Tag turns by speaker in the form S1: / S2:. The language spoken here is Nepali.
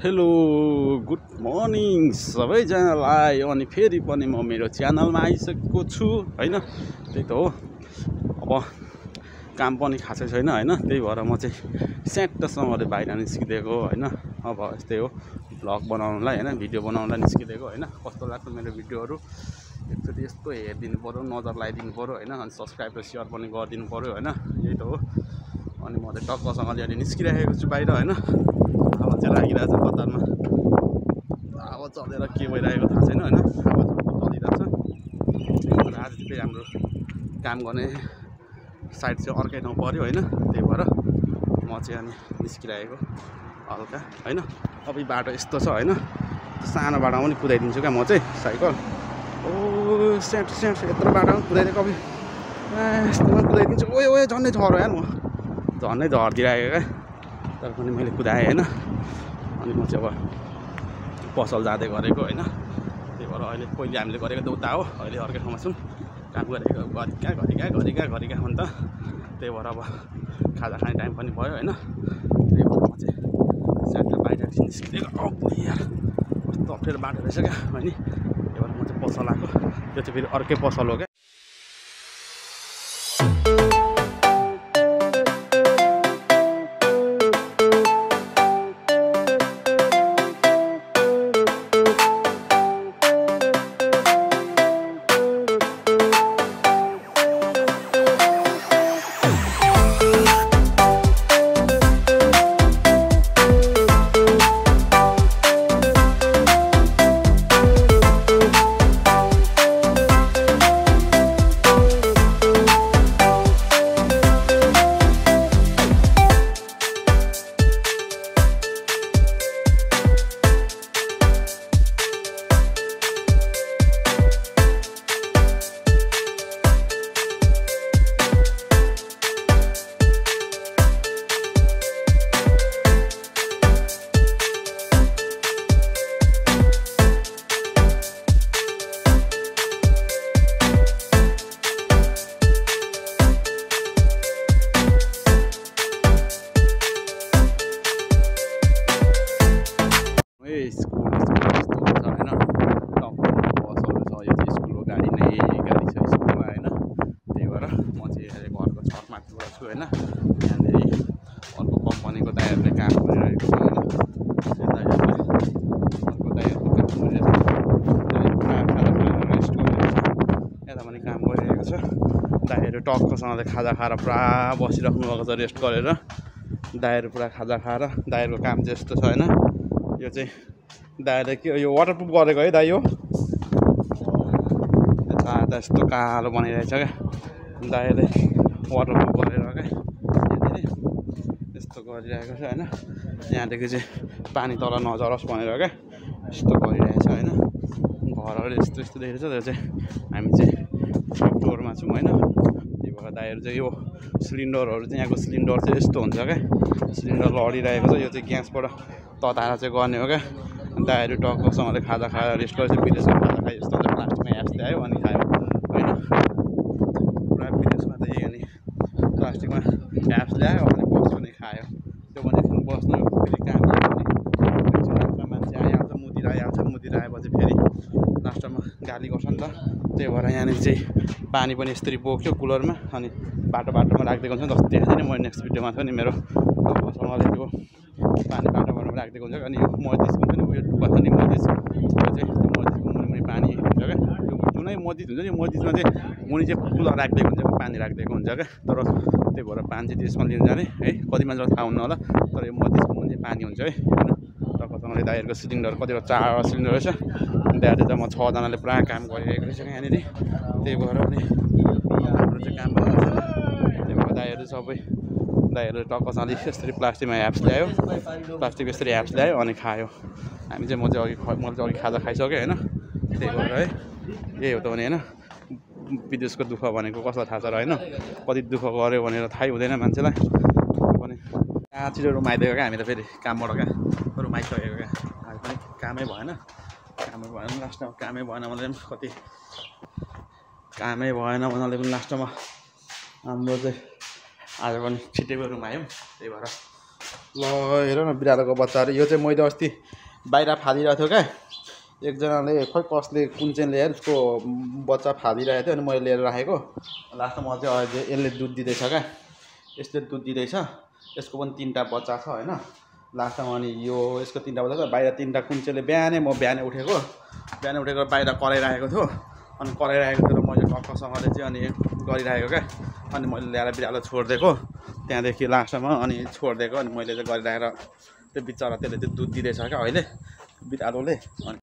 S1: हेलो गुड मर्निङ सबैजनालाई। अनि फेरि पनि म मेरो च्यानलमा आइसकेको छु हैन। त्यही त हो, अब काम पनि खासै छैन हैन। त्यही भएर म चाहिँ स्याट्टसँगले बाहिर निस्किदिएको हैन। अब यस्तै हो, भ्लग बनाउनलाई हैन, भिडियो बनाउनलाई निस्किदिएको हैन। कस्तो लाग्छ मेरो भिडियोहरू एकचोटि यस्तो हेरिदिनु पऱ्यो, नजर लगाइदिनु पऱ्यो हैन। अनि सब्सक्राइब र सेयर पनि गरिदिनु पऱ्यो हैन। यही त हो। अनि म चाहिँ टक्कसँगले अलि निस्किरहेको छु बाहिर हैन। हावा चाहिँ लागिरहेछ कतारमा, हावा चलेर के भइरहेको थाहा छैन हैन। हावा चलिरहेछ। आज चाहिँ हाम्रो काम गर्ने साइड चाहिँ अर्कै ठाउँ पऱ्यो हैन। त्यही भएर म चाहिँ अनि निस्किरहेको हल्का हैन। अब बाटो यस्तो छ हैन, सानो बाटोमा पनि कुदाइदिन्छु क्या म चाहिँ साइकल। ओ स्याट स्याट यत्रो बाटोमा कुदाइदिएको, अब यस्तोमा कुदाइदिन्छु। ओए ओए झन्डै झरो यार, म झन्डै झरिदिरहेको क्या। तर पनि मैले कुदाएँ होइन। अनि म चाहिँ अब पसल जाँदै गरेको होइन। त्यही भएर अहिले पहिले हामीले गरेको त उता हो, अहिले अर्कै ठाउँमा छौँ काम गरेको। घरिका अन्त त्यही भएर अब खाजा खाने टाइम पनि भयो होइन। त्यही भएर म चाहिँ स्याट बाहिर निस्किदिएको। यार कस्तो अप्ठ्यारो बाटो रहेछ क्या होइन। त्यही भएर म चाहिँ पसल आएको। यो चाहिँ फेरि अर्कै पसल हो क्या। स्कुल यस्तो हुन्छ होइन। टक्क बसहरू छ, यो चाहिँ स्कुलको गाडी नै गाडी छ स्कुलमा होइन। त्यही भएर म चाहिँ अहिले घरको छतमाथिबाट छु होइन। यहाँनिर अर्को कम्पनीको दाइहरूले काम गरिरहेको छ होइन। अर्को दाइहरूले काम गरिरहेको छ, रेस्ट गरिरहेको छ। यता पनि काम गरिरहेको छ। दाइहरू टक्कसँगले खाजा खाएर पुरा बसिराख्नु भएको छ रेस्ट गरेर। दाइहरू पुरा खाजा खाएर, दाइहरूको काम चाहिँ यस्तो छ होइन। यो चाहिँ दाइले के यो वाटरप्रुफ गरेको है दाइ हो। यता यस्तो कालो बनाइरहेछ क्या दाइले, वाटरप्रुफ गरेर क्या। यहाँनिर यस्तो गरिरहेको छ होइन। यहाँदेखि चाहिँ पानी तल नझरोस् भनेर क्या यस्तो गरिरहेछ होइन। घरहरू यस्तो यस्तो देखेको छ। त्यो चाहिँ हामी चाहिँ फ्लोरमा छौँ होइन। त्यही भएर दाइहरू चाहिँ यो सिलिन्डरहरू चाहिँ, यहाँको सिलिन्डर चाहिँ यस्तो हुन्छ क्या, सिलिन्डर लडिरहेको छ। यो चाहिँ ग्यासबाट तताएर चाहिँ गर्ने हो क्या। दाइहरू टक्कसँगले खाजा खाएर रेस्ट गरेर विदेशमा खाजा खायो। यस्तो चाहिँ प्लास्टिकमा एप्स ल्यायो अनि खायो होइन। पुरा विदेशमा त यही अनि प्लास्टिकमा एप्स ल्यायो अनि बस्यो अनि खायो। त्यो भनेदेखि बस्नु फेरि काम लास्टमा मान्छे आइहाल्छ, मुतिर आइहाल्छ। मुतिर आएपछि फेरि लास्टमा गाली गर्छ नि त। त्यही भएर यहाँनिर चाहिँ पानी पनि यसरी बोक्यो कुलरमा अनि बाटोमा राखिदिएको हुन्छ। जस्तो देखाएको थिएँ नि म नेक्स्ट भिडियोमा छ नि मेरो पसलमा त्यो पानी बाटोमा राखिदिएको हुन्छ। अनि यो मस्जिदको पनि उयो टुक्का छ नि, मस्जिद चाहिँ त्यो मस्जिदको मुनि पानी हुन्छ क्या। त्यो जुनै मस्जिद हुन्छ नि, मस्जिदमा चाहिँ मुनि चाहिँ कुलर राखिदिएको हुन्छ, पानी राखिदिएको हुन्छ क्या। तर त्यही भएर पानी चाहिँ त्यसमा लिन जाने है, कति मान्छेलाई थाहा हुन्न होला। तर यो मस्जिदको मुनि पानी हुन्छ है होइन। टक्कसँगले दाइहरूको सिलिन्डर कतिवटा 4 सिलिन्डर रहेछ। दाइहरू चाहिँ म 6 जनाले पुरा काम गरिरहेको रहेछ यहाँनिर। त्यही भएर अनि हाम्रो चाहिँ काम भइरहेको छ। त्यही भएर दाइहरू सबै दाइहरूले टक्कसँगले यसरी प्लास्टिकमा एप्स ल्यायो, प्लास्टिक यसरी एप्स ल्यायो अनि खायो। हामी चाहिँ मैले चाहिँ अघि खाजा खाइसकेँ होइन। त्यही भएर है यही हो त भने होइन। विदेशको दुःख भनेको कसलाई थाहा छ र होइन। कति दुःख गऱ्यो भनेर थाहै हुँदैन मान्छेलाई। पनि कहाँ छिटो रुम आइदिएको क्या हामी त फेरि कामबाट क्या रुम आइसकेको क्या। आज पनि कामै भएन लास्टमा, कामै भएन भने पनि कति कामै भएन भन्नाले पनि लास्टमा हाम्रो चाहिँ आज पनि छिटै रुम आयौँ। त्यही भएर ल हेर न बिरालोको बच्चाहरू यो चाहिँ मैले अस्ति बाहिर फालिरहेको थियो क्या एकजनाले खोइ कसले कुन चाहिँ ल्याएर उसको बच्चा फालिरहेको थियो अनि मैले लिएर राखेको लास्टमा चाहिँ अहिले यसले दुध दिँदैछ क्या यसले दुध दिँदैछ यसको पनि 3टा बच्चा छ होइन लास्टमा अनि यो यसको 3टा बच्चा छ बाहिर 3टा कुन चाहिँले बिहानै उठेको बाहिर कराइरहेको थियो अनि कराइरहेको थियो र मैले टक्कसँगले चाहिँ अनि गरिरहेको क्या अनि मैले ल्याएर बिरालो छोडिदिएको त्यहाँदेखि लास्टमा अनि छोडिदिएको अनि मैले चाहिँ गरिरहेर त्यो बिचरा त्यसले चाहिँ दुध दिँदैछ क्या अहिले बिरालोले अनि